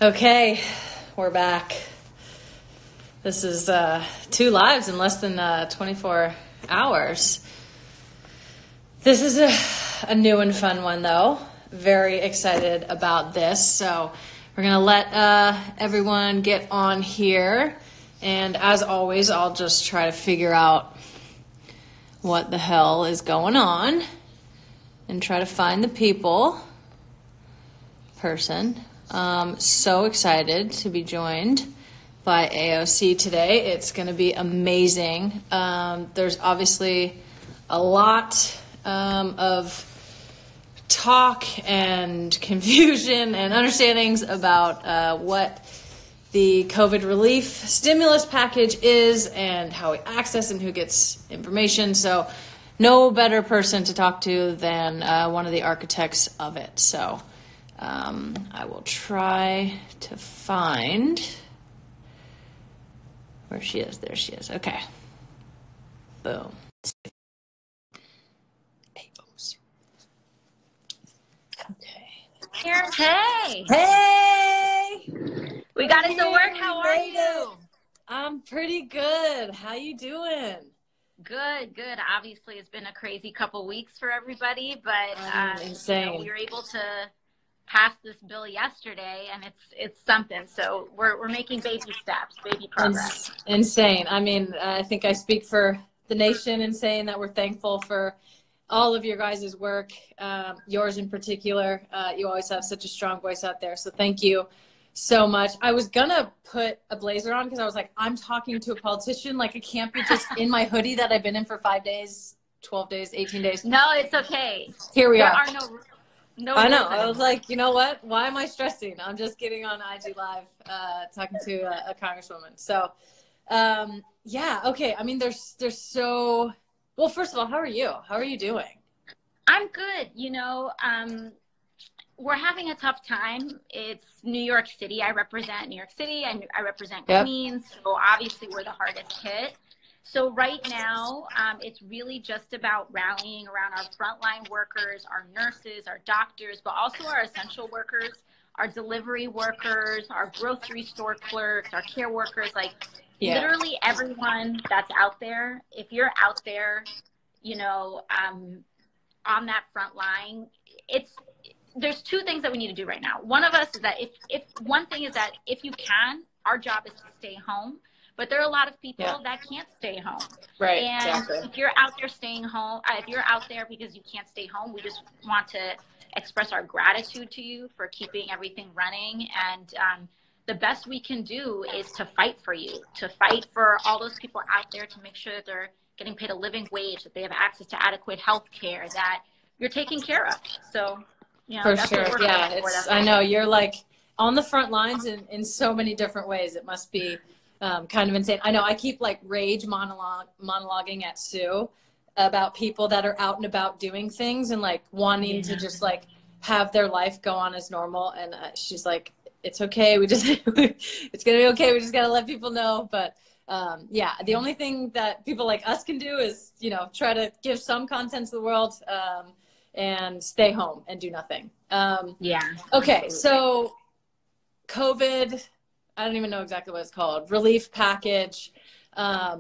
Okay, we're back. This is 2 lives in less than 24 hours. This is a new and fun one, though. Very excited about this. So we're going to let everyone get on here. And as always, I'll just try to figure out what the hell is going on and try to find the person. So excited to be joined by AOC today. It's going to be amazing. There's obviously a lot of talk and confusion and understandings about what the COVID relief stimulus package is and how we access and who gets information. So no better person to talk to than one of the architects of it. So I will try to find where she is. There she is. Okay. Boom. Okay. Here. Hey. Hey. We got it to work. How are you? I'm pretty good. How you doing? Good. Obviously, it's been a crazy couple weeks for everybody, but insane. We were able to pass this bill yesterday, and it's something. So we're making baby steps, baby progress. Insane. I mean, I think I speak for the nation in saying that we're thankful for all of your guys' work, yours in particular. You always have such a strong voice out there. So thank you so much. I was going to put a blazer on because I was like, I'm talking to a politician. Like, I can't be just in my hoodie that I've been in for 5 days, 12 days, 18 days. No, it's okay. Here we are. There are no I know. I was like, you know what? Why am I stressing? I'm just getting on IG Live talking to a congresswoman. So, yeah, okay. I mean, there's so... Well, first of all, how are you? How are you doing? I'm good. We're having a tough time. It's New York City. I represent New York City, and I represent Queens. So obviously we're the hardest hit. So right now, it's really just about rallying around our frontline workers, our nurses, our doctors, but also our essential workers, our delivery workers, our grocery store clerks, our care workers, literally everyone that's out there. If you're out there, on that front line, there's 2 things that we need to do right now. One thing is that if you can, our job is to stay home. But there are a lot of people that can't stay home. Right. And exactly. If you're out there staying home, if you're out there because you can't stay home, we just want to express our gratitude to you for keeping everything running. And the best we can do is to fight for you, to fight for all those people out there, to make sure that they're getting paid a living wage, that they have access to adequate health care, that you're taken care of. So, for that's sure. What we're Yeah. I know you're like on the front lines in so many different ways. It must be kind of insane. I know I keep rage monologuing at Sue about people that are out and about doing things and wanting to just have their life go on as normal. And she's like, it's okay. It's going to be okay. We just got to let people know. But the only thing that people like us can do is, try to give some content to the world and stay home and do nothing. Okay. Absolutely. So COVID, I don't even know exactly what it's called. Relief package. I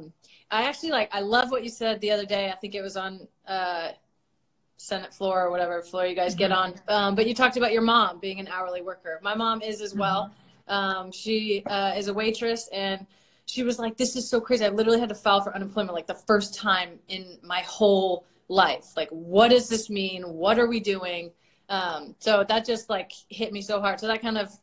actually I love what you said the other day. I think it was on Senate floor or whatever floor you guys get on. But you talked about your mom being an hourly worker. My mom is as well. She is a waitress, and she was like, this is so crazy. I literally had to file for unemployment the first time in my whole life. What does this mean? What are we doing? So that just hit me so hard. So that kind of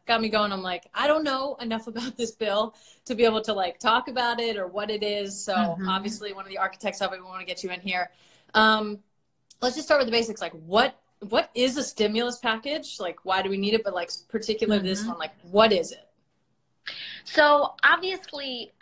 got me going. I'm like, I don't know enough about this bill to be able to talk about it or what it is. So obviously one of the architects of it, we want to get you in here. Let's just start with the basics. What is a stimulus package? Why do we need it? But particularly this one, what is it? So obviously,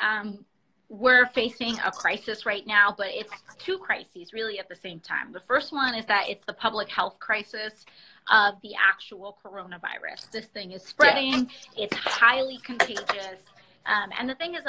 we're facing a crisis right now, but it's 2 crises really at the same time. The first one is that it's the public health crisis of the actual coronavirus. This thing is spreading. It's highly contagious. And the thing is,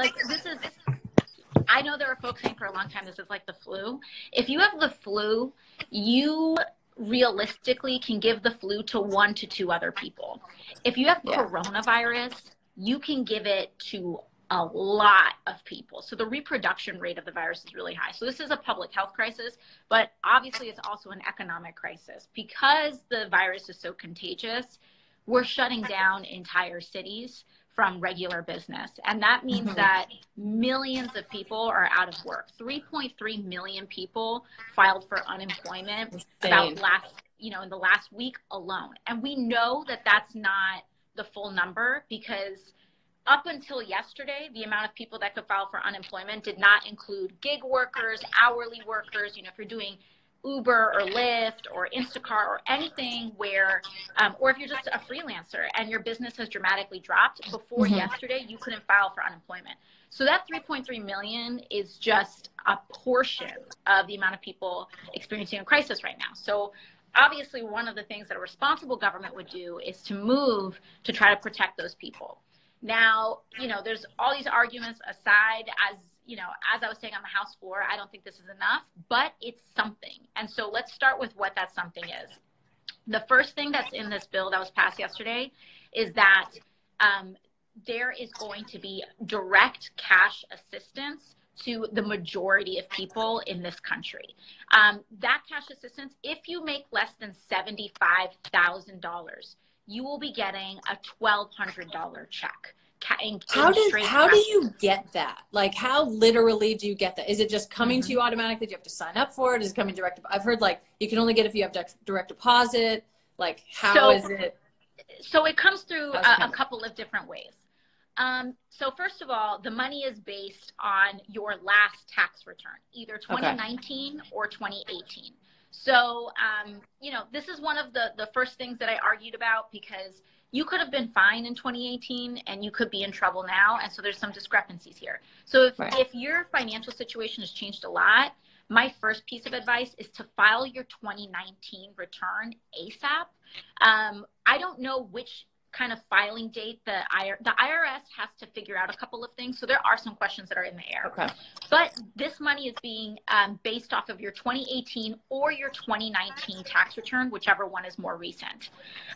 I know there are folks saying for a long time this is like the flu. If you have the flu, you realistically can give the flu to 1 to 2 other people. If you have coronavirus, you can give it to a lot of people. So the reproduction rate of the virus is really high. So this is a public health crisis, but obviously it's also an economic crisis. Because the virus is so contagious, we're shutting down entire cities from regular business. And that means that millions of people are out of work. 3.3 million people filed for unemployment about in the last week alone. And we know that that's not the full number, because up until yesterday, the amount of people that could file for unemployment did not include gig workers, hourly workers. You know, if you're doing Uber or Lyft or Instacart or anything where, or if you're just a freelancer and your business has dramatically dropped, before yesterday, you couldn't file for unemployment. So that 3.3 million is just a portion of the amount of people experiencing a crisis right now. So obviously, one of the things that a responsible government would do is to move to try to protect those people. Now, you know, there's all these arguments aside, as you know, as I was saying on the House floor, I don't think this is enough, but it's something. And so let's start with what that something is. The first thing that's in this bill that was passed yesterday is that there is going to be direct cash assistance to the majority of people in this country. That cash assistance, if you make less than $75,000, you will be getting a $1,200 check. How do you get that? Like, how literally do you get that? Is it just coming to you automatically? Do you have to sign up for it? Is it coming direct? I've heard like you can only get it if you have direct deposit. Like, how is it? So it comes through a couple of different ways. So first of all, the money is based on your last tax return, either 2019 or 2018. So, you know, this is one of the first things that I argued about, because you could have been fine in 2018 and you could be in trouble now. And so there's some discrepancies here. So if your financial situation has changed a lot, my first piece of advice is to file your 2019 return ASAP. I don't know which kind of filing date the IRS has to figure out a couple of things. So there are some questions that are in the air. But this money is being based off of your 2018 or your 2019 tax return, whichever one is more recent.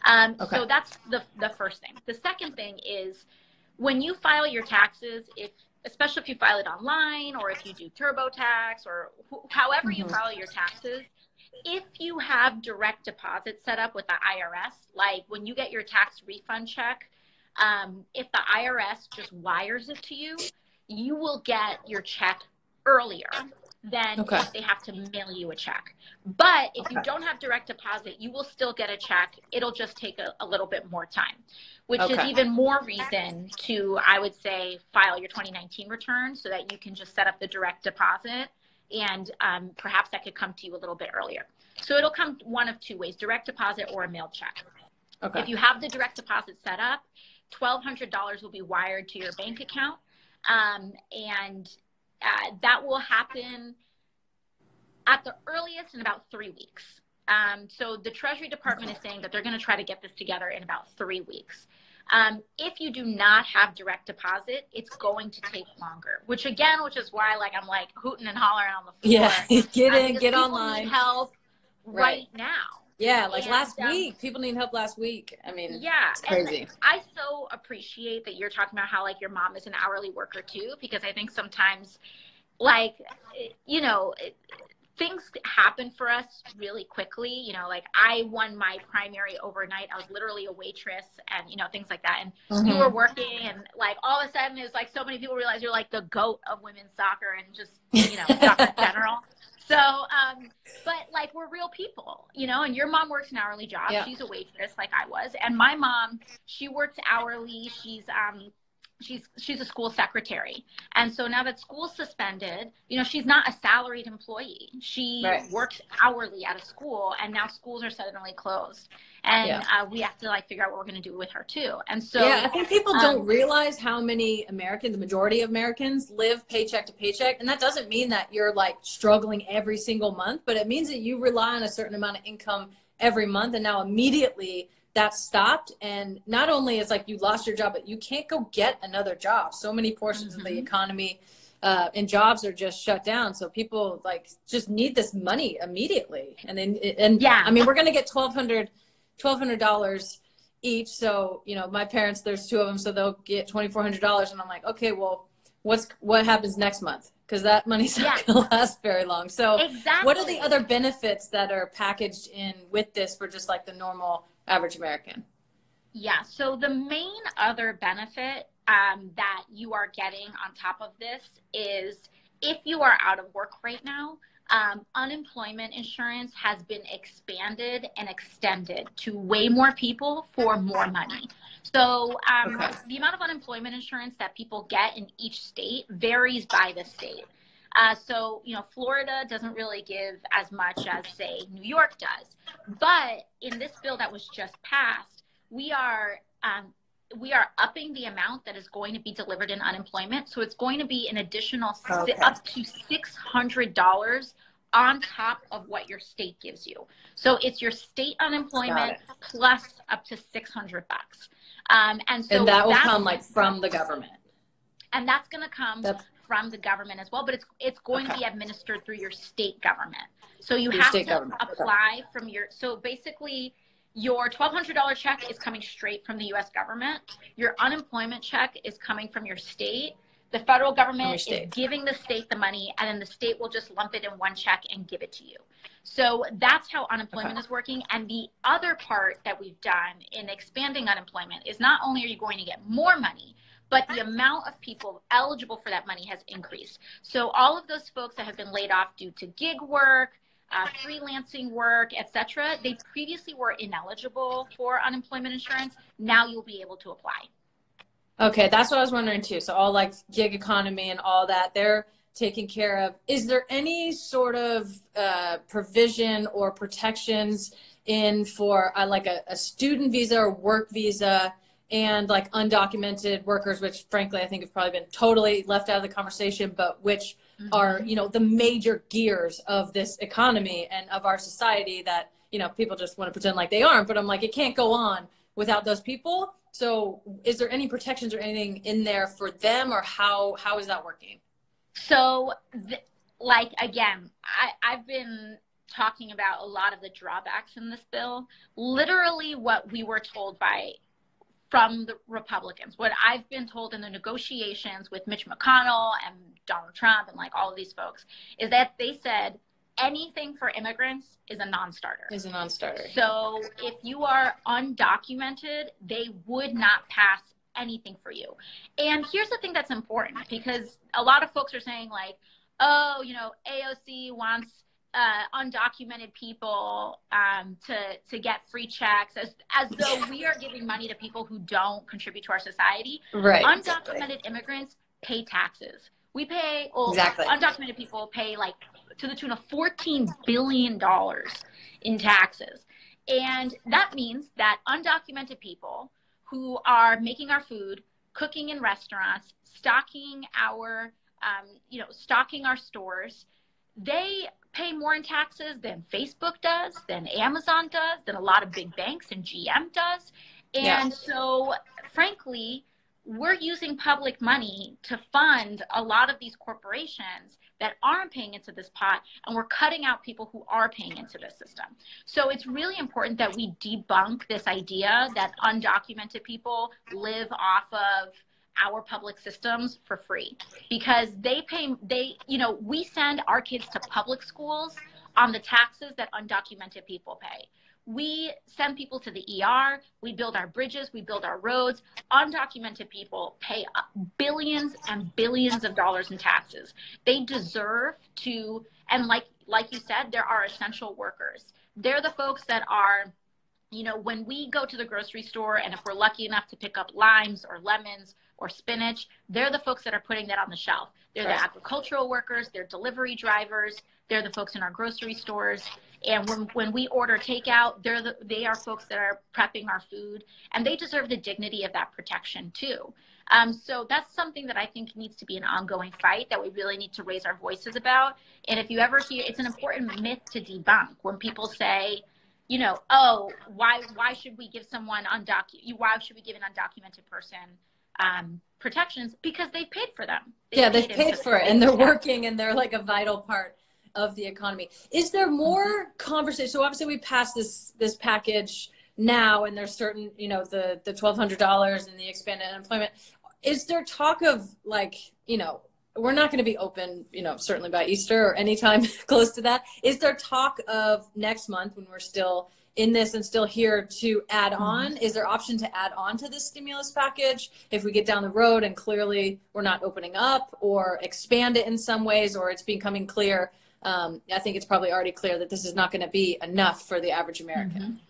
So that's the first thing. The second thing is, when you file your taxes, especially if you file it online or if you do TurboTax or however you file your taxes, if you have direct deposit set up with the IRS, like when you get your tax refund check, if the IRS just wires it to you, you will get your check earlier than if they have to mail you a check. But if you don't have direct deposit, you will still get a check. It'll just take a little bit more time, which is even more reason to, I would say, file your 2019 return so that you can just set up the direct deposit, and perhaps that could come to you a little bit earlier. So it'll come one of two ways: direct deposit or a mailed check. If you have the direct deposit set up, $1,200 will be wired to your bank account, and that will happen at the earliest in about 3 weeks. So the Treasury Department is saying that they're going to try to get this together in about 3 weeks. If you do not have direct deposit, it's going to take longer, which is why I'm like hooting and hollering on the floor. Yeah, get online. Need help right now. Yeah, like last week. People need help last week. I mean, it's crazy. And I so appreciate that you're talking about how like your mom is an hourly worker too, because I think sometimes things happen for us really quickly. You know, like I won my primary overnight. I was literally a waitress and, things like that. And you were working, and like all of a sudden it's like so many people realize you're like the GOAT of women's soccer and just, soccer in general. So, but like we're real people, and your mom works an hourly job. Yeah. She's a waitress like I was. And my mom, she works hourly. She's a school secretary. And so now that school's suspended, she's not a salaried employee. She works hourly at a school, and now schools are suddenly closed. And we have to figure out what we're going to do with her too. And so I think people don't realize how many Americans, the majority of Americans, live paycheck to paycheck. And that doesn't mean that you're struggling every single month, but it means that you rely on a certain amount of income every month. And now immediately that stopped. And not only is you lost your job, but you can't go get another job. So many portions of the economy and jobs are just shut down. So people like just need this money immediately. And then, I mean, we're going to get $1,200 each. So, you know, my parents, there's two of them, so they'll get $2,400. And I'm like, okay, well, what happens next month? Because that money's not going to last very long. So what are the other benefits that are packaged in with this for just like the normal average American? Yeah, so the main other benefit that you are getting on top of this is if you are out of work right now, unemployment insurance has been expanded and extended to way more people for more money. So the amount of unemployment insurance that people get in each state varies by the state. So, you know, Florida doesn't really give as much as, say, New York does. But in this bill that was just passed, we are upping the amount that is going to be delivered in unemployment. So it's going to be an additional up to $600 on top of what your state gives you. So it's your state unemployment plus up to $600. And that will come like from the government. And that's going to come from the government as well, but it's going to be administered through your state government. So you have to apply from your, so basically your $1,200 check is coming straight from the U.S. government. Your unemployment check is coming from your state. The federal government is giving the state the money, and then the state will just lump it in one check and give it to you. So that's how unemployment is working. And the other part that we've done in expanding unemployment is not only are you going to get more money, but the amount of people eligible for that money has increased. So all of those folks that have been laid off due to gig work, freelancing work, etc., they previously were ineligible for unemployment insurance. Now you'll be able to apply. Okay, that's what I was wondering too. So all like gig economy and all that, they're taken care of. Is there any sort of provision or protections in for like a student visa or work visa and like undocumented workers, which frankly I think have probably been totally left out of the conversation, but which are, you know, the major gears of this economy and of our society that, you know, people just want to pretend like they aren't, but I'm like, it can't go on without those people. So is there any protections or anything in there for them, or how is that working? So like, again, I've been talking about a lot of the drawbacks in this bill. Literally what we were told from the Republicans, what I've been told in the negotiations with Mitch McConnell and Donald Trump and like all of these folks, is that they said anything for immigrants is a non-starter. So if you are undocumented, they would not pass anything for you. And here's the thing that's important, because a lot of folks are saying like, oh, you know, AOC wants undocumented people to get free checks, as though we are giving money to people who don't contribute to our society. Right. Undocumented immigrants pay taxes. We pay, undocumented people pay like to the tune of $14 billion in taxes. And that means that undocumented people who are making our food, cooking in restaurants, stocking our stores, they pay more in taxes than Facebook does, than Amazon does, than a lot of big banks and GM does. And so, frankly, we're using public money to fund a lot of these corporations that aren't paying into this pot, and we're cutting out people who are paying into this system. So it's really important that we debunk this idea that undocumented people live off of our public systems for free, because we send our kids to public schools on the taxes that undocumented people pay. We send people to the ER, we build our bridges, we build our roads. Undocumented people pay billions and billions of dollars in taxes. They deserve to, and like you said, there are essential workers. They're the folks that are, you know, when we go to the grocery store, and if we're lucky enough to pick up limes or lemons or spinach, they're the folks that are putting that on the shelf. They're the agricultural workers, they're delivery drivers, they're the folks in our grocery stores. And when we order takeout, they are folks that are prepping our food, and they deserve the dignity of that protection too. So that's something that I think needs to be an ongoing fight that we really need to raise our voices about. And if you ever hear, it's an important myth to debunk when people say, you know, oh, why should we give someone why should we give an undocumented person protections because they paid for them. They've paid for it, and they're working, and they're like a vital part of the economy. Is there more conversation? So obviously we passed this package now, and there's certain, the $1,200 and the expanded unemployment. Is there talk of like, we're not going to be open, certainly by Easter or anytime close to that. Is there talk of next month, when we're still in this and still here, to add on? Is there option to add on to this stimulus package if we get down the road and clearly we're not opening up, or expand it in some ways, or it's becoming clear? I think it's probably already clear that this is not going to be enough for the average American.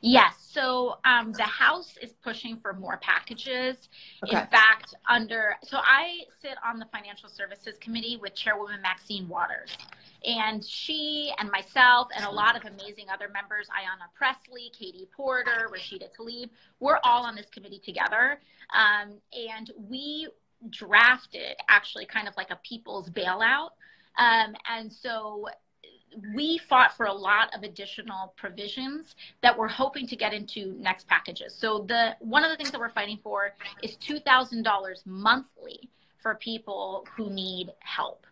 Yes. So the House is pushing for more packages. Okay. In fact, so I sit on the Financial Services Committee with Chairwoman Maxine Waters. And she and myself and a lot of amazing other members, Ayanna Pressley, Katie Porter, Rashida Tlaib, we're all on this committee together. And we drafted actually kind of like a people's bailout. And so we fought for a lot of additional provisions that we're hoping to get into next packages. So one of the things that we're fighting for is $2,000 monthly for people who need help.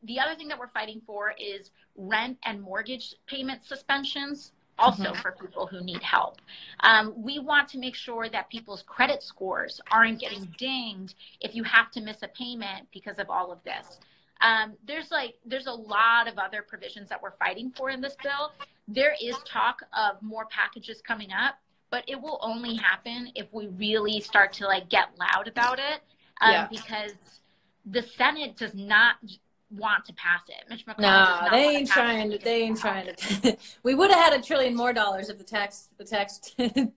The other thing that we're fighting for is rent and mortgage payment suspensions, also for people who need help. We want to make sure that people's credit scores aren't getting dinged if you have to miss a payment because of all of this. There's a lot of other provisions that we're fighting for in this bill. There is talk of more packages coming up, but it will only happen if we really start to get loud about it. Because the Senate does not want to pass it. Mitch McConnell they ain't trying to. We would have had $1 trillion more if the tax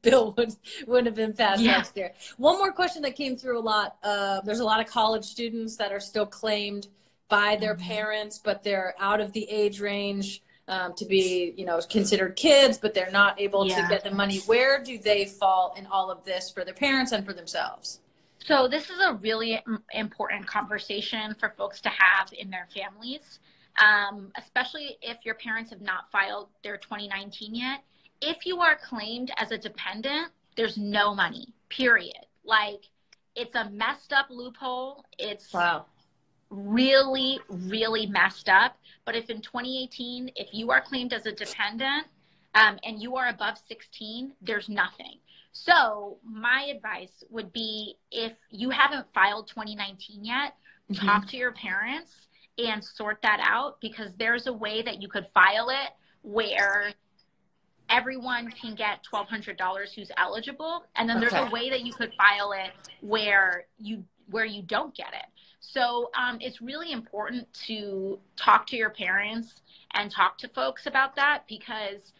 bill would have been passed next year. One more question that came through a lot. There's a lot of college students that are still claimed by their parents, but they're out of the age range to be, considered kids, but they're not able to get the money. Where do they fall in all of this for their parents and for themselves? So this is a really important conversation for folks to have in their families, especially if your parents have not filed their 2019 yet. If you are claimed as a dependent, there's no money, period. It's a messed up loophole. It's really, really messed up. But if in 2018, if you are claimed as a dependent and you are above 16, there's nothing. So my advice would be, if you haven't filed 2019 yet, talk to your parents and sort that out, because there's a way that you could file it where everyone can get $1,200 who's eligible. And then there's a way that you could file it where you don't get it. So it's really important to talk to your parents and talk to folks about that, because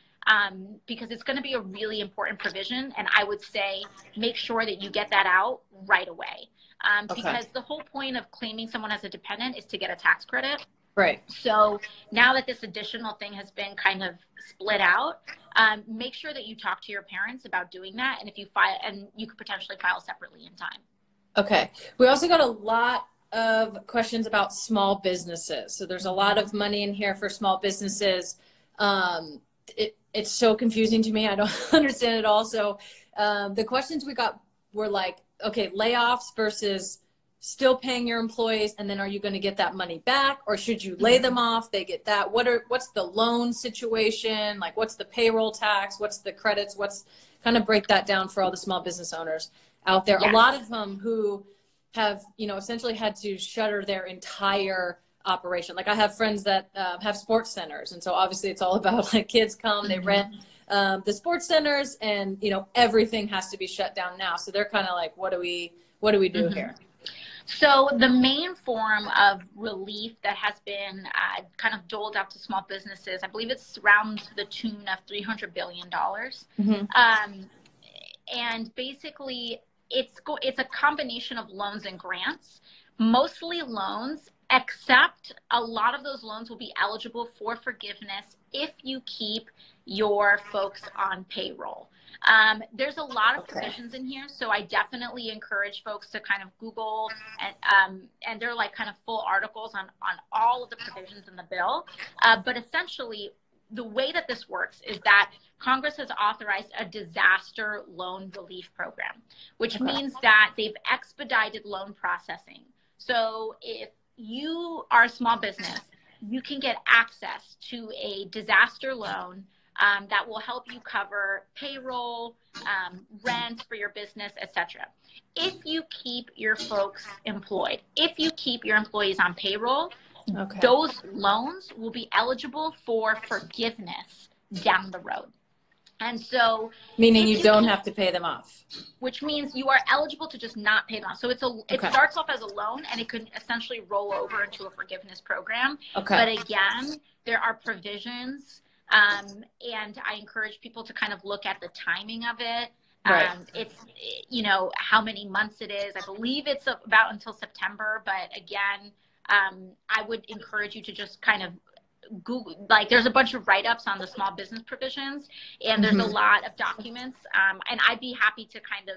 it's going to be a really important provision. And I would say make sure that you get that out right away. Because the whole point of claiming someone as a dependent is to get a tax credit. Right. So now that this additional thing has been kind of split out, make sure that you talk to your parents about doing that. And if you file, and you could potentially file separately in time. Okay. We also got a lot of questions about small businesses. So there's a lot of money in here for small businesses. It's so confusing to me. I don't understand it all. So the questions we got were like, okay, layoffs versus still paying your employees, and then are you going to get that money back, or should you lay them off? They get that. What's the loan situation? What's the payroll tax? What's the credits? Kind of break that down for all the small business owners out there. A lot of them who have, essentially had to shutter their entire operation. I have friends that have sports centers. And so obviously it's all about kids come, they rent the sports centers, and, everything has to be shut down now. So they're kind of what do we do here? So the main form of relief that has been kind of doled out to small businesses, I believe it's around the tune of $300 billion. And basically it's a combination of loans and grants, mostly loans, except a lot of those loans will be eligible for forgiveness if you keep your folks on payroll. There's a lot of provisions in here, so I definitely encourage folks to kind of Google, and they're kind of full articles on all of the provisions in the bill. But essentially, the way that this works is that Congress has authorized a disaster loan relief program, which means that they've expedited loan processing. So if you are a small business, you can get access to a disaster loan that will help you cover payroll, rent for your business, etc. If you keep your folks employed, if you keep your employees on payroll, those loans will be eligible for forgiveness down the road. And so, meaning you don't have to pay them off, which means you are eligible to just not pay them off. So it starts off as a loan, and it could essentially roll over into a forgiveness program. But again, there are provisions, and I encourage people to kind of look at the timing of it. It's, you know, how many months it is. I believe it's about until September, but again, I would encourage you to just kind of Google, like there's a bunch of write-ups on the small business provisions, and there's a lot of documents, and I'd be happy to kind of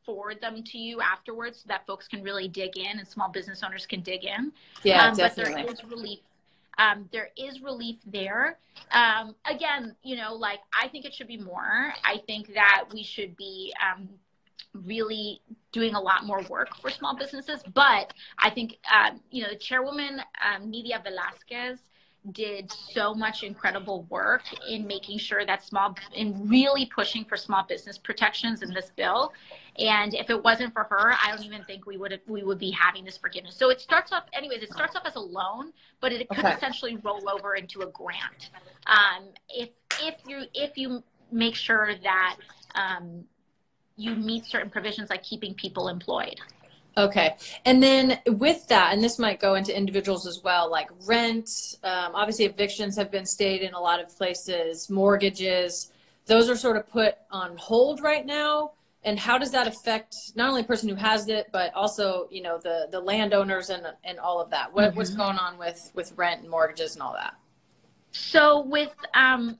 forward them to you afterwards so that folks can really dig in and small business owners can dig in. Definitely. But there is relief. There is relief there. Again, you know, like I think it should be more. I think that we should be really doing a lot more work for small businesses. But I think, you know, the chairwoman, Nidia Velasquez, did so much incredible work in making sure that in really pushing for small business protections in this bill. And if it wasn't for her, I don't even think we would be having this forgiveness. So it starts off, anyways, it starts off as a loan, but it could essentially roll over into a grant. If you make sure that you meet certain provisions like keeping people employed. Okay. And then with that, and this might go into individuals as well, like rent, obviously evictions have been stayed in a lot of places, mortgages, those are sort of put on hold right now. And how does that affect not only the person who has it, but also, you know, the landowners and all of that? What's going on with rent and mortgages and all that? So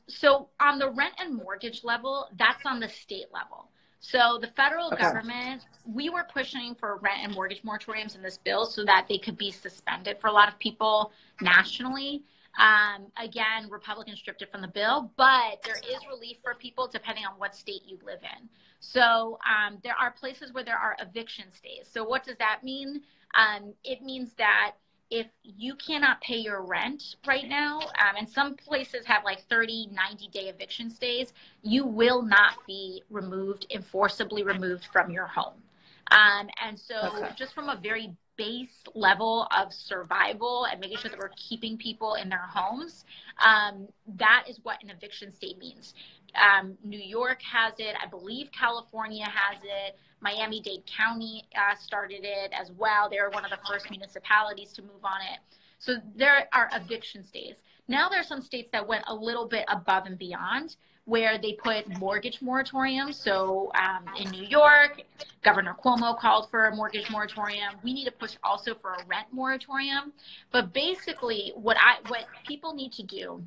so on the rent and mortgage level, that's on the state level. So the federal government, we were pushing for rent and mortgage moratoriums in this bill so that they could be suspended for a lot of people nationally. Again, Republicans stripped it from the bill, but there is relief for people depending on what state you live in. So there are places where there are eviction stays. So what does that mean? It means that if you cannot pay your rent right now, and some places have like 30, 90-day eviction stays, you will not be forcibly removed from your home. And so just from a very base level of survival and making sure that we're keeping people in their homes, that is what an eviction stay means. New York has it. I believe California has it. Miami-Dade County started it as well. They were one of the first municipalities to move on it. So there are eviction stays. Now there are some states that went a little bit above and beyond where they put mortgage moratoriums. So in New York, Governor Cuomo called for a mortgage moratorium. We need to push also for a rent moratorium. But basically what people need to do,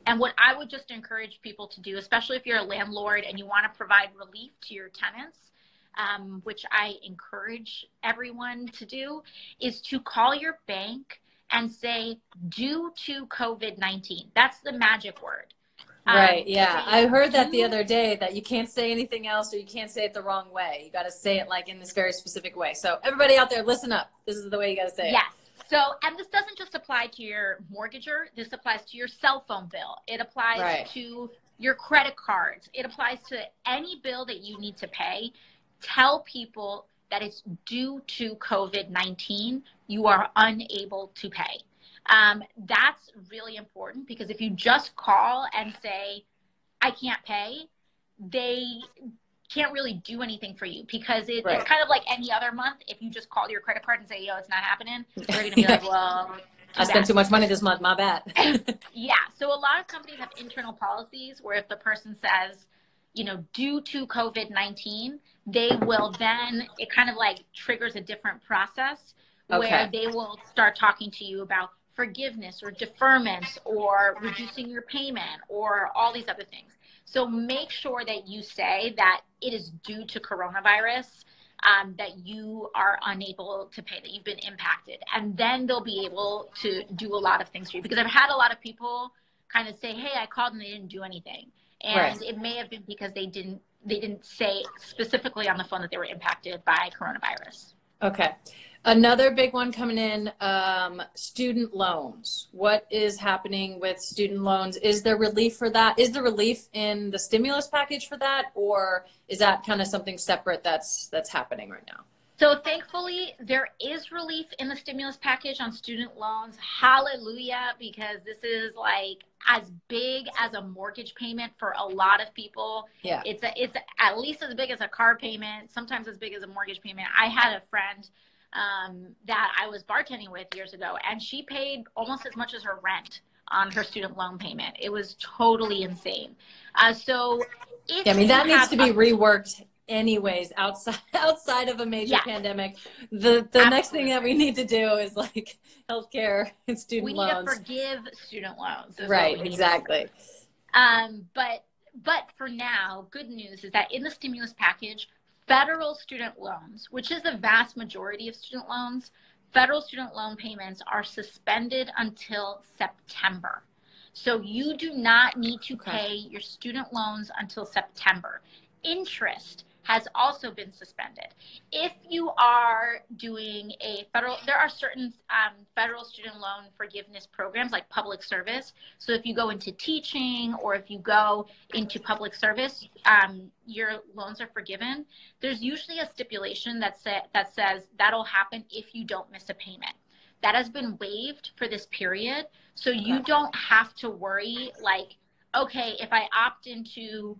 and what I would just encourage people to do, especially if you're a landlord and you want to provide relief to your tenants, which I encourage everyone to do, is to call your bank and say, due to COVID-19. That's the magic word. Right. Yeah. I heard that the other day, that you can't say anything else, or you can't say it the wrong way. You got to say it like in this very specific way. So everybody out there, listen up. This is the way you got to say it. Yes. So, and this doesn't just apply to your mortgager. This applies to your cell phone bill. It applies to your credit cards. It applies to any bill that you need to pay. Tell people that it's due to COVID-19. You are unable to pay. That's really important, because if you just call and say, I can't pay, they can't really do anything for you, because it's kind of like any other month. If you just call your credit card and say, yo, it's not happening, they're going to be like, well, I spent too much money this month, my bad. Yeah. So a lot of companies have internal policies where if the person says, you know, due to COVID-19, they will then, it kind of like triggers a different process where they will start talking to you about forgiveness or deferments or reducing your payment or all these other things. So make sure that you say that it is due to coronavirus, that you are unable to pay, that you've been impacted. And then they'll be able to do a lot of things for you. Because I've had a lot of people kind of say, hey, I called and they didn't do anything. And Right. it may have been because they didn't say specifically on the phone that they were impacted by coronavirus. Okay. Another big one coming in, student loans. What is happening with student loans? Is there relief for that? Is there relief in the stimulus package for that? Or is that kind of something separate that's happening right now? So thankfully, there is relief in the stimulus package on student loans. Hallelujah, because this is like as big as a mortgage payment for a lot of people. Yeah. It's at least as big as a car payment, sometimes as big as a mortgage payment. I had a friend that I was bartending with years ago, and she paid almost as much as her rent on her student loan payment. It was totally insane. So if yeah, I mean, that needs to be a, reworked anyways, outside of a major pandemic. The next thing that we need to do is like healthcare and student loans. We need to forgive student loans. Right, exactly. But for now, good news is that in the stimulus package, federal student loans, which is the vast majority of student loans, federal student loan payments are suspended until September. So you do not need to pay your student loans until September. Interest has also been suspended. If you are doing a there are certain federal student loan forgiveness programs like public service. So if you go into teaching or if you go into public service, your loans are forgiven. There's usually a stipulation that says that'll happen if you don't miss a payment. That has been waived for this period. So you don't have to worry like, okay, if I opt into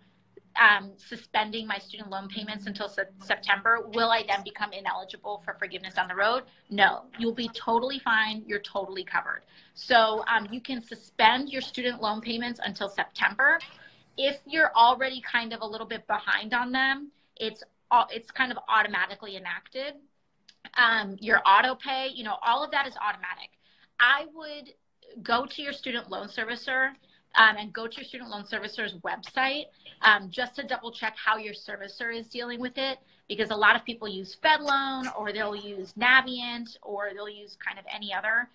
suspending my student loan payments until September, will I then become ineligible for forgiveness down the road? No, you'll be totally fine. You're totally covered. So you can suspend your student loan payments until September. If you're already kind of a little bit behind on them, it's kind of automatically enacted. Your auto pay, all of that is automatic. I would go to your student loan servicer and go to your student loan servicer's website just to double check how your servicer is dealing with it, because a lot of people use FedLoan or they'll use Navient or they'll use kind of any other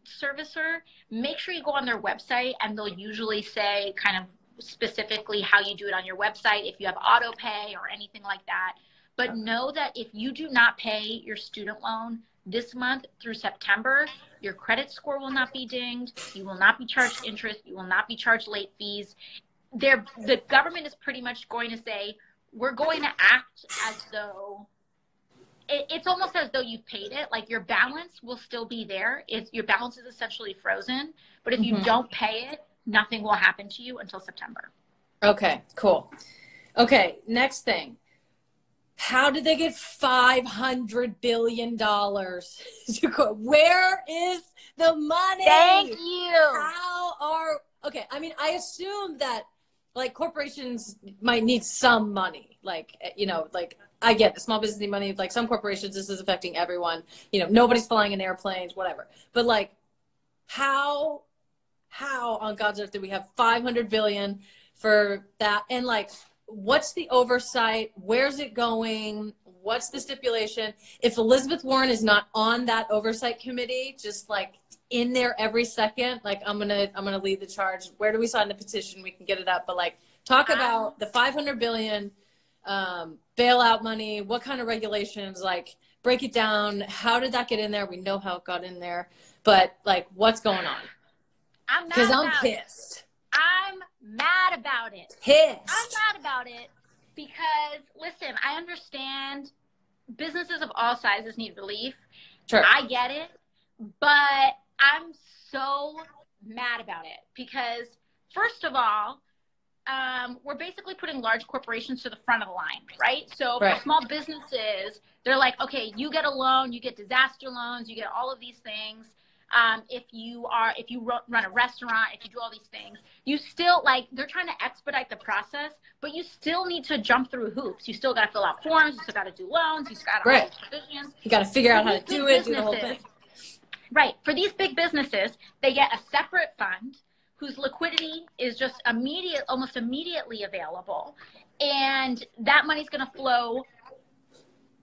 servicer. Make sure you go on their website and they'll usually say kind of specifically how you do it on your website, if you have auto pay or anything like that. But know that if you do not pay your student loan this month through September, your credit score will not be dinged. You will not be charged interest. You will not be charged late fees. The government is pretty much going to say, we're going to act as though, it's almost as though you've paid it. Like your balance will still be there. Your balance is essentially frozen. But if you don't pay it, nothing will happen to you until September. Okay, cool. Okay, next thing. How did they get $500 billion? Where is the money? Thank you. Okay, I mean, I assume that like corporations might need some money. Like, like I get the small business need money. Like some corporations, this is affecting everyone. Nobody's flying in airplanes, whatever. But like, how on God's earth did we have $500 billion for that? And like, what's the oversight? Where's it going? What's the stipulation? If Elizabeth Warren is not on that oversight committee, just like in there every second, like I'm gonna lead the charge. Where do we sign the petition? We can get it up. But like, talk about the $500 billion bailout money. What kind of regulations? Like, break it down. How did that get in there? We know how it got in there, but like, what's going on? Because I'm pissed. I'm mad about it. Pissed. I'm mad about it because, listen, I understand businesses of all sizes need relief. Sure. I get it. But I'm so mad about it because, first of all, we're basically putting large corporations to the front of the line, right? So for small businesses, they're like, okay, you get a loan, you get disaster loans, you get all of these things. If you run a restaurant, if you do all these things, you still they're trying to expedite the process, but you still need to jump through hoops. You still got to fill out forms. You still got to do loans. You still got to have provisions. You got to figure out how to do it, do the whole thing. Right. For these big businesses, they get a separate fund whose liquidity is just almost immediately available. And that money's going to flow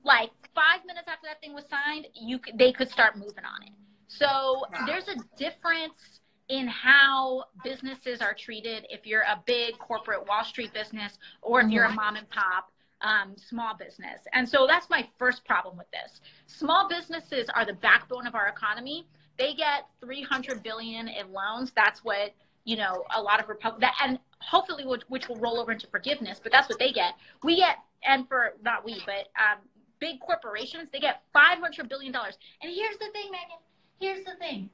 like 5 minutes after that thing was signed, they could start moving on it. So there's a difference in how businesses are treated if you're a big corporate Wall Street business or if you're a mom and pop small business. And so that's my first problem with this. Small businesses are the backbone of our economy. They get $300 billion in loans. That's what, you know, a lot of and hopefully which will roll over into forgiveness, but that's what they get. We get, and for not we, but big corporations, they get $500 billion. And here's the thing, Megan. Here's the thing.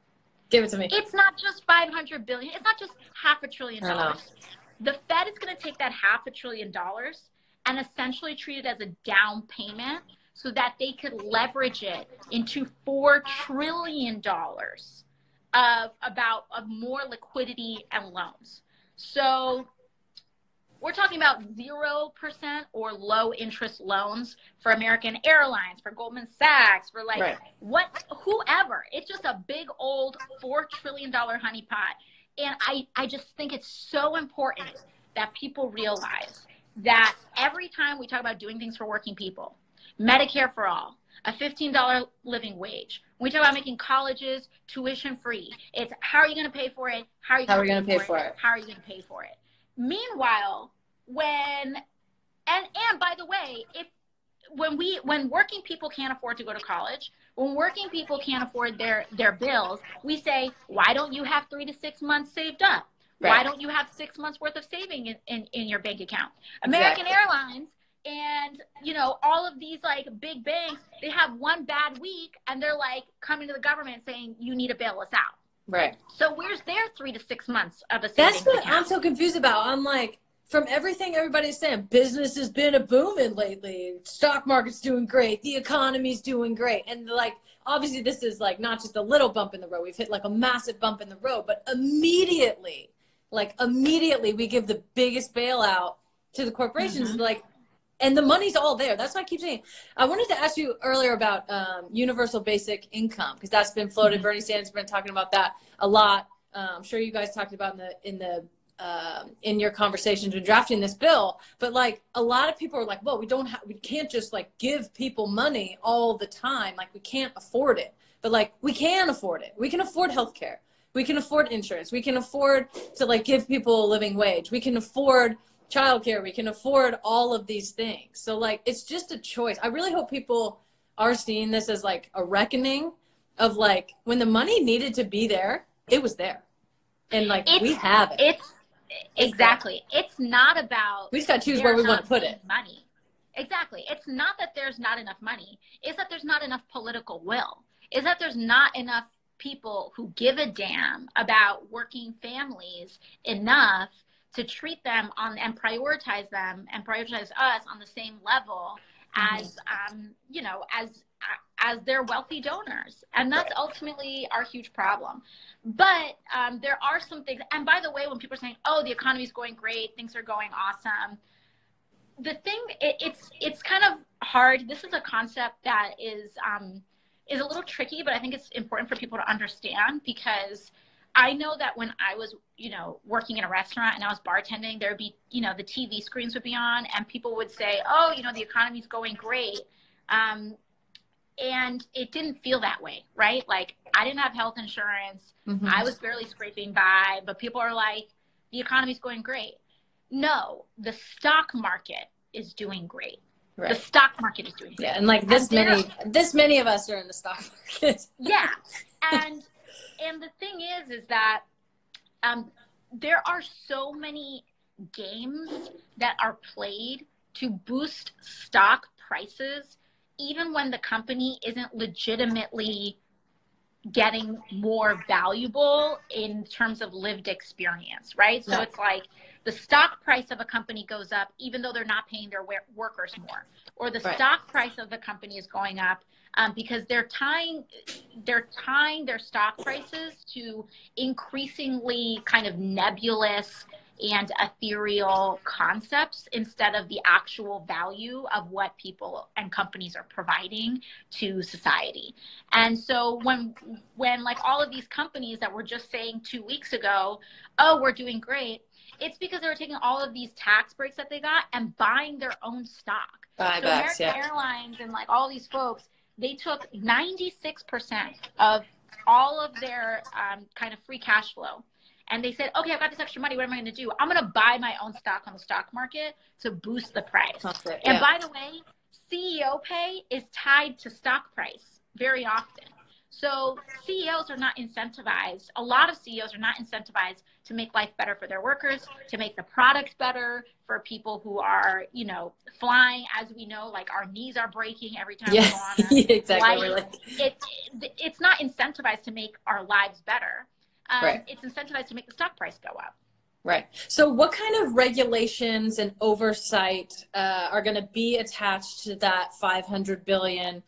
Give it to me. It's not just $500 billion. It's not just $500 billion. The Fed is going to take that $500 billion and essentially treat it as a down payment so that they could leverage it into $4 trillion of more liquidity and loans. So we're talking about 0% or low interest loans for American Airlines, for Goldman Sachs, for like whoever. It's just a big old $4 trillion honeypot. And I just think it's so important that people realize that every time we talk about doing things for working people, Medicare for all, a $15 living wage, when we talk about making colleges tuition free, it's how are you going to pay for it? How are you going to pay for it? How are you going to pay for it? Meanwhile, when by the way, when working people can't afford to go to college, when working people can't afford their bills, we say, why don't you have 3 to 6 months saved up? Right. Why don't you have 6 months worth of saving in your bank account? American Airlines and, you know, all of these like big banks, they have one bad week and they're like coming to the government saying, you need to bail us out. Right. So where's their 3 to 6 months of a savings That's what account? I'm so confused about. I'm like, from everything everybody's saying, business has been a booming lately. Stock market's doing great. The economy's doing great. And like, obviously this is like not just a little bump in the road. We've hit like a massive bump in the road, but immediately we give the biggest bailout to the corporations. Like, and the money's all there. That's why I keep saying. I wanted to ask you earlier about universal basic income, because that's been floated. Bernie Sanders has been talking about that a lot. I'm sure you guys talked about in your conversations when drafting this bill. But like a lot of people are like, well, we can't just like give people money all the time. Like we can't afford it. But like we can afford it. We can afford healthcare. We can afford insurance. We can afford to like give people a living wage. We can afford childcare. We can afford all of these things. So like, it's just a choice. I really hope people are seeing this as like a reckoning of like, when the money needed to be there, it was there. And like, we have it. Exactly. It's not about, we just got to choose where we want to put it. Money. Exactly. It's not that there's not enough money. It's that there's not enough political will. It's that there's not enough people who give a damn about working families enough to treat them and prioritize us on the same level as, you know, as their wealthy donors. And that's ultimately our huge problem. But there are some things, and by the way, when people are saying, oh, the economy is going great, things are going awesome, the thing, it's kind of hard. This is a concept that is a little tricky, but I think it's important for people to understand, because I know that when I was, you know, working in a restaurant and I was bartending, there would be, you know, the TV screens would be on and people would say, oh, you know, the economy's going great. And it didn't feel that way, right? Like I didn't have health insurance. I was barely scraping by, but people are like, the economy's going great. No, the stock market is doing great. Right. The stock market is doing great. Yeah, and like this many of us are in the stock market. Yeah. And the thing is that there are so many games that are played to boost stock prices, even when the company isn't legitimately getting more valuable in terms of lived experience, right? So it's like the stock price of a company goes up even though they're not paying their workers more, or the stock price of the company is going up because they're tying their stock prices to increasingly kind of nebulous and ethereal concepts instead of the actual value of what people and companies are providing to society. And so when like all of these companies that were just saying 2 weeks ago, oh, we're doing great, it's because they were taking all of these tax breaks that they got and buying their own stock. American Airlines and like all these folks, they took 96% of all of their kind of free cash flow. And they said, okay, I've got this extra money. What am I going to do? I'm going to buy my own stock on the stock market to boost the price. And by the way, CEO pay is tied to stock price very often. So CEOs are not incentivized. A lot of CEOs are not incentivized to make life better for their workers, to make the products better for people who are, you know, flying. As we know, like our knees are breaking every time we go on a exactly. flight. It's not incentivized to make our lives better. It's incentivized to make the stock price go up. Right. So what kind of regulations and oversight are going to be attached to that 500 billion,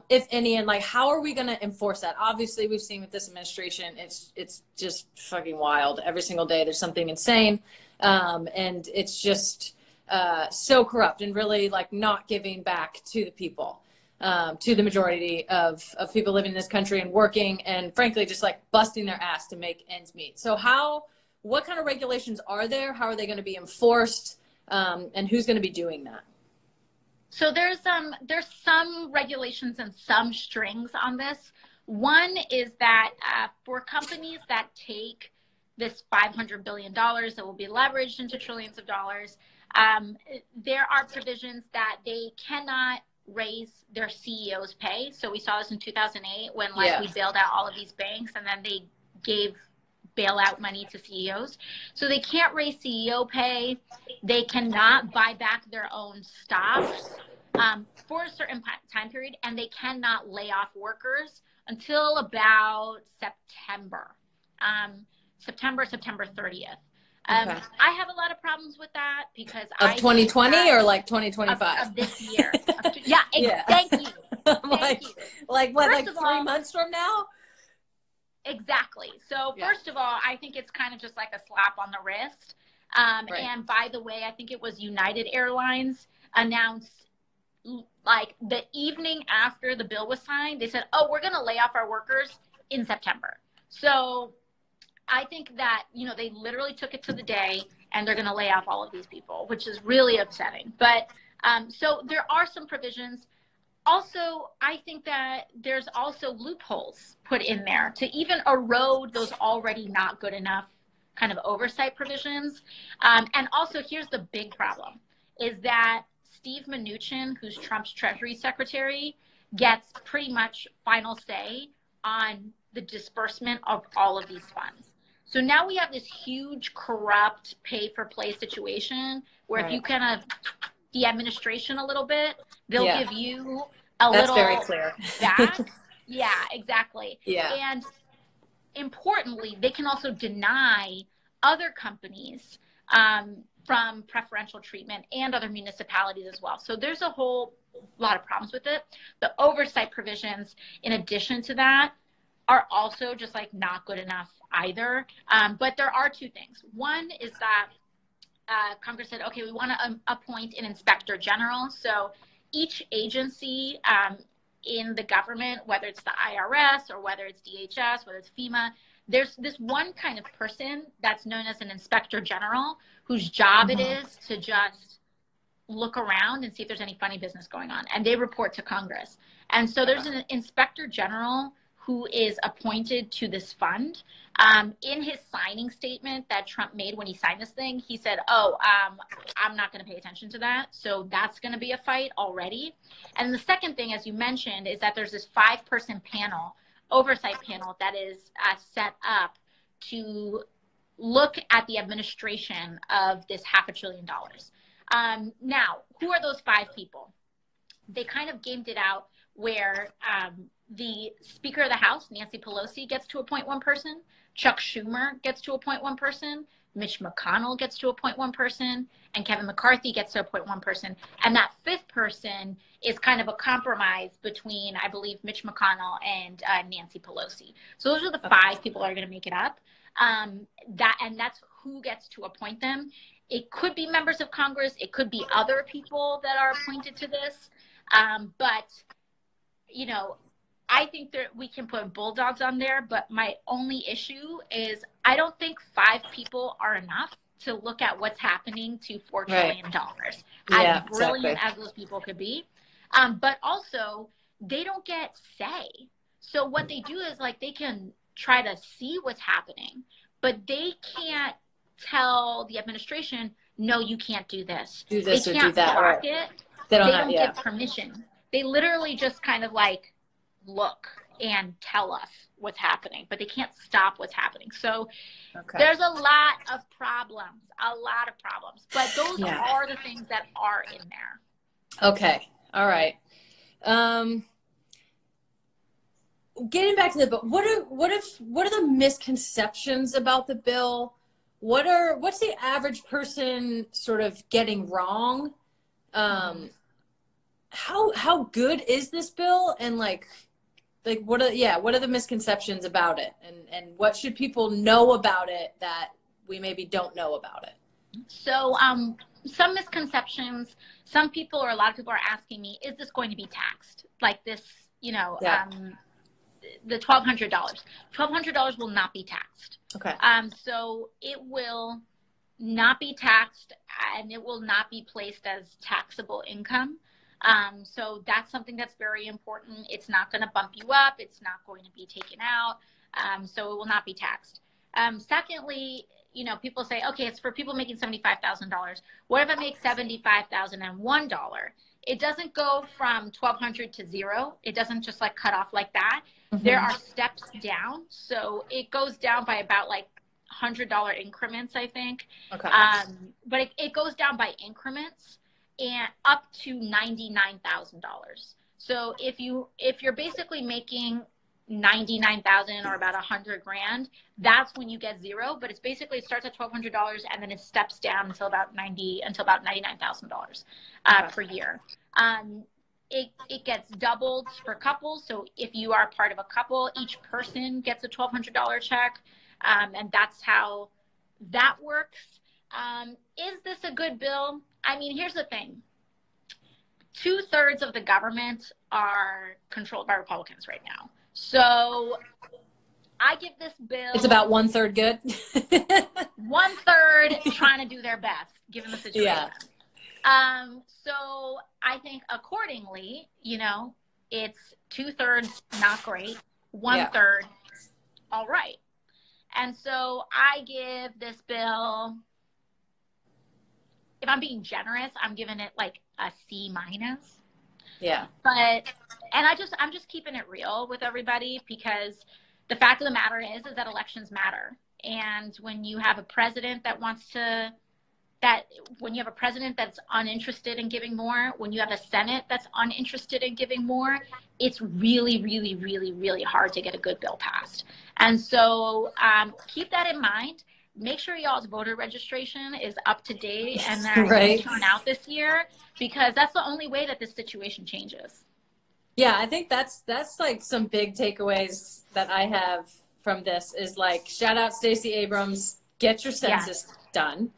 if any, and like, how are we going to enforce that? Obviously, we've seen with this administration, it's just fucking wild. Every single day, there's something insane. And it's just so corrupt and really like not giving back to the people, to the majority of people living in this country and working and frankly, just like busting their ass to make ends meet. So what kind of regulations are there? How are they going to be enforced? And who's going to be doing that? So there's some regulations and some strings on this. One is that for companies that take this $500 billion that will be leveraged into trillions of dollars, there are provisions that they cannot raise their CEO's pay. So we saw this in 2008 when we bailed out all of these banks and then they gave bailout money to CEOs. So they can't raise CEO pay. They cannot buy back their own stocks for a certain time period, and they cannot lay off workers until about September 30th. I have a lot of problems with that because of 2020 or like 2025 of this year. Thank you. Thank you. Like what? First like 3 months from now? Exactly. So first of all, I think it's kind of just like a slap on the wrist. And by the way, I think it was United Airlines announced like the evening after the bill was signed, they said, oh, we're going to lay off our workers in September. So I think that, you know, they literally took it to the day and they're going to lay off all of these people, which is really upsetting. But so there are some provisions. Also, I think that there's also loopholes put in there to even erode those already not good enough kind of oversight provisions. And also, here's the big problem, is that Steve Mnuchin, who's Trump's Treasury Secretary, gets pretty much final say on the disbursement of all of these funds. So now we have this huge corrupt pay-for-play situation where if you kind of the administration a little bit, they'll give you a little very clear. back. Yeah, exactly. Yeah. And importantly, they can also deny other companies from preferential treatment and other municipalities as well. So there's a whole lot of problems with it. The oversight provisions, in addition to that, are also just like not good enough either. But there are two things. One is that Congress said, okay, we want to appoint an inspector general. So each agency in the government, whether it's the IRS or whether it's DHS, whether it's FEMA, there's this one kind of person that's known as an inspector general whose job it is to just look around and see if there's any funny business going on. And they report to Congress. And so there's an inspector general who is appointed to this fund. In his signing statement that Trump made when he signed this thing, he said, I'm not going to pay attention to that. So that's going to be a fight already. And the second thing, as you mentioned, is that there's this 5-person panel, oversight panel, that is set up to look at the administration of this $500 billion. Now, who are those 5 people? They kind of gamed it out where the Speaker of the House, Nancy Pelosi, gets to appoint one person. Chuck Schumer gets to appoint one person. Mitch McConnell gets to appoint one person. And Kevin McCarthy gets to appoint one person. And that 5th person is kind of a compromise between, I believe, Mitch McConnell and Nancy Pelosi. So those are the 5 people that are going to make it up. And that's who gets to appoint them. It could be members of Congress. It could be other people that are appointed to this. But, you know, I think that we can put bulldogs on there, but my only issue is I don't think 5 people are enough to look at what's happening to $4 trillion. As brilliant as those people could be. But also, they don't get say. So what they do is like they can try to see what's happening, but they can't tell the administration, no, you can't do this. Do this they or can't do that. block Right. it. They They have, don't give permission. They literally just kind of like look and tell us what's happening, but they can't stop what's happening. So there's a lot of problems, but those are the things that are in there. Okay. All right. Getting back to the bill, what are the misconceptions about the bill? What's the average person sort of getting wrong? How good is this bill? And like what are the misconceptions about it? And what should people know about it that we maybe don't know about it? So some misconceptions, some people or a lot of people are asking me, is this going to be taxed? Like this, you know, the $1,200. $1,200 will not be taxed. Okay. So it will not be taxed and it will not be placed as taxable income. So that's something that's very important. It's not going to bump you up. It's not going to be taken out. So it will not be taxed. Secondly, you know, people say, okay, it's for people making $75,000. What if I make $75,001? It doesn't go from 1,200 to zero. It doesn't just like cut off like that. There are steps down. So it goes down by about like $100 increments, I think. Okay. But it goes down by increments and up to $99,000. So if you're basically making 99,000 or about 100 grand, that's when you get zero. But it's basically, it starts at $1,200 and then it steps down until about $99,000 per year. It gets doubled for couples. So if you are part of a couple, each person gets a $1,200 check. And that's how that works. Is this a good bill? I mean, here's the thing. 2/3 of the government are controlled by Republicans right now. So I give this bill. It's about 1/3 good. 1/3 trying to do their best, given the situation. Yeah. So I think accordingly, you know, it's 2/3 not great, 1/3 all right. And so I give this bill, if I'm being generous, I'm giving it like a C-. Yeah. But, and I'm just keeping it real with everybody, because the fact of the matter is that elections matter. And when you have a president when you have a president that's uninterested in giving more, when you have a Senate that's uninterested in giving more, it's really, really, really, really hard to get a good bill passed. And so keep that in mind. Make sure y'all's voter registration is up to date and that you turn out this year, because that's the only way that this situation changes. Yeah, I think that's like some big takeaways that I have from this is like, shout out Stacey Abrams, get your census done.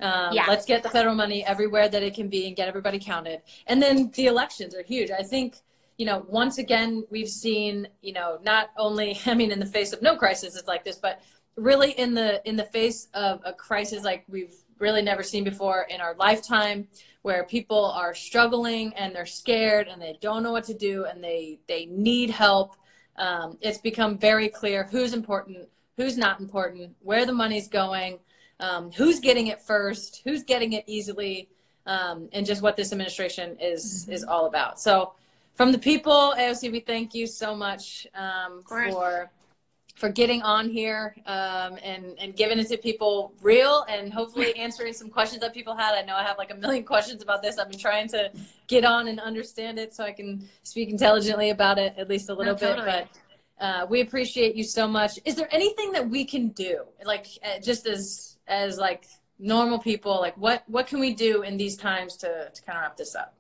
Let's get the federal money everywhere that it can be and get everybody counted. And then the elections are huge. I think, you know, once again, we've seen, you know, not only, I mean, in the face of no crisis it's like this, but really in the face of a crisis like we've really never seen before in our lifetime, where people are struggling and they're scared and they don't know what to do and they need help. It's become very clear who's important, who's not important, where the money's going, who's getting it first, who's getting it easily, and just what this administration is all about. So from the people, AOC, we thank you so much for getting on here and giving it to people real and hopefully answering some questions that people had. I know I have like a million questions about this. I've been trying to get on and understand it so I can speak intelligently about it at least a little bit. But we appreciate you so much. Is there anything that we can do, like just as like normal people, like what can we do in these times to kind of wrap this up?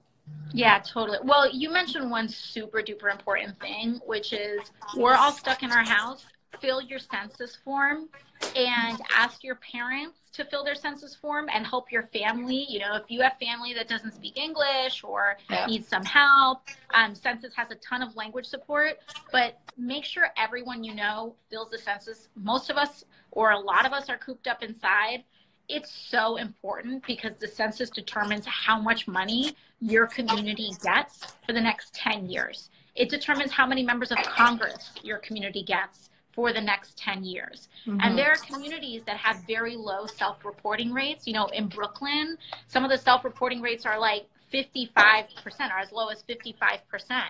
Yeah, totally. Well, you mentioned one super duper important thing, which is we're all stuck in our house. Fill your census form and ask your parents to fill their census form and help your family. You know, if you have family that doesn't speak English or needs some help, census has a ton of language support, but make sure everyone you know fills the census. Most of us, or a lot of us, are cooped up inside. It's so important because the census determines how much money your community gets for the next 10 years. It determines how many members of Congress your community gets for the next 10 years. And there are communities that have very low self-reporting rates. You know, in Brooklyn, some of the self-reporting rates are like 55%, or as low as 55%.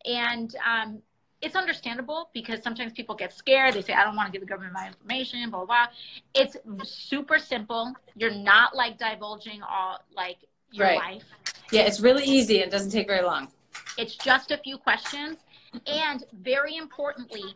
And it's understandable, because sometimes people get scared. They say, I don't want to give the government my information, blah, blah, blah. It's super simple. You're not like divulging all like your life. Yeah, it's really easy. It doesn't take very long. It's just a few questions. And very importantly,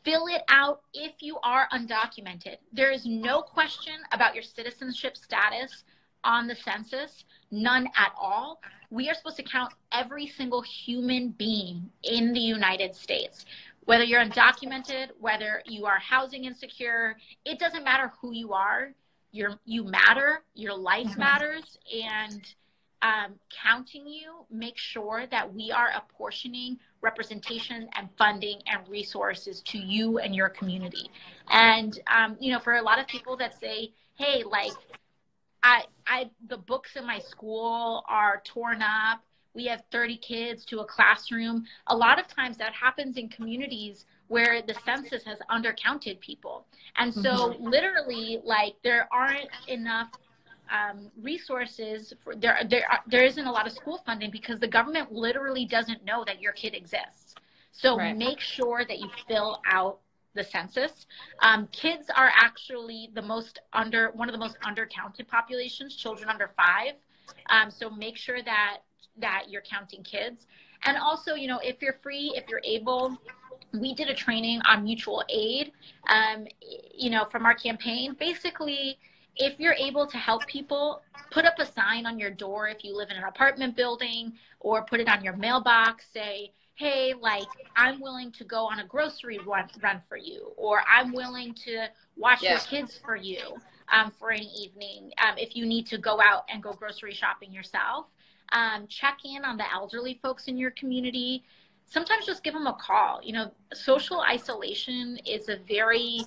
fill it out if you are undocumented. There is no question about your citizenship status on the census, none at all. We are supposed to count every single human being in the United States. Whether you're undocumented, whether you are housing insecure, it doesn't matter who you are. You matter, your life matters, and counting you, make sure that we are apportioning representation and funding and resources to you and your community. And, you know, for a lot of people that say, hey, like, the books in my school are torn up. We have 30 kids to a classroom. A lot of times that happens in communities where the census has undercounted people. And so literally, like, there aren't enough resources for there isn't a lot of school funding, because the government literally doesn't know that your kid exists. So make sure that you fill out the census. Kids are actually one of the most undercounted populations, children under 5. So make sure that you're counting kids. And also, you know, if you're free, if you're able, we did a training on mutual aid, you know, from our campaign. Basically, if you're able to help people, put up a sign on your door if you live in an apartment building, or put it on your mailbox, say, hey, like, I'm willing to go on a grocery run for you, or I'm willing to watch your kids for you for an evening. If you need to go out and go grocery shopping yourself, check in on the elderly folks in your community. Sometimes just give them a call. You know, social isolation is a very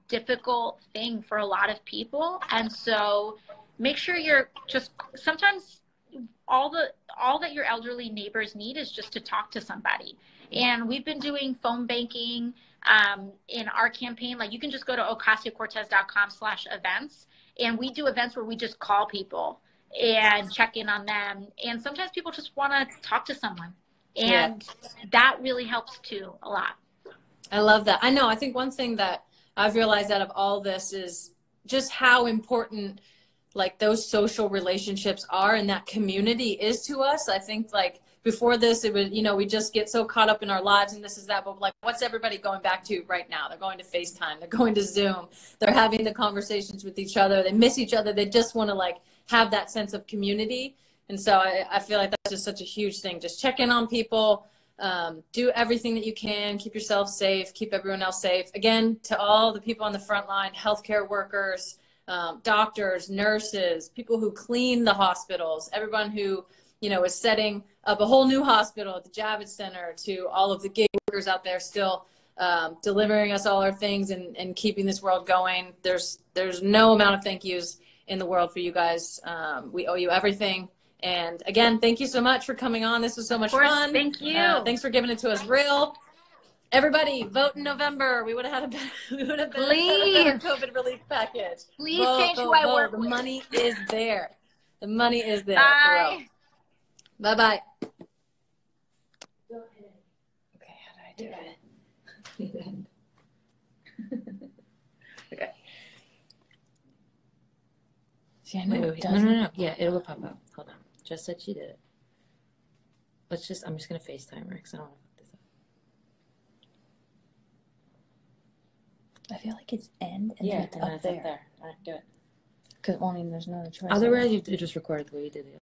difficult thing for a lot of people. And so make sure you're just, sometimes all that your elderly neighbors need is just to talk to somebody. And we've been doing phone banking in our campaign. Like, you can just go to ocasio-cortez.com/events, and we do events where we just call people and check in on them. And sometimes people just want to talk to someone. And that really helps too, a lot. I love that. I know. I think one thing that I've realized out of all this is just how important, like, those social relationships are, and that community is to us. I think, like, before this, it was, you know, we just get so caught up in our lives and this is that, but like, what's everybody going back to right now? They're going to FaceTime. They're going to Zoom. They're having the conversations with each other. They miss each other. They just want to, like, have that sense of community. And so I feel like that's just such a huge thing. Just check in on people, do everything that you can, keep yourself safe, keep everyone else safe. Again, to all the people on the front line, healthcare workers, doctors, nurses, people who clean the hospitals, everyone who, you know, is setting up a whole new hospital at the Javits Center, to all of the gig workers out there still delivering us all our things and keeping this world going. There's no amount of thank yous in the world for you guys. We owe you everything. And again, thank you so much for coming on. This was so much fun. Thank you. Thanks for giving it to us real. Everybody, vote in November. We would have had a better COVID relief package. Please change who I work with. The money is there. The money is there. Bye. Bye-bye. Okay, how do I do it? Okay. See, I know it doesn't. No. Yeah, it'll pop up. Hold on. Just said she did it. I'm just going to FaceTime her because I don't want to fuck this up. I feel like it's end and then it's up there. All right, do it. Because only there's no choice. Otherwise, you just record the way you did it.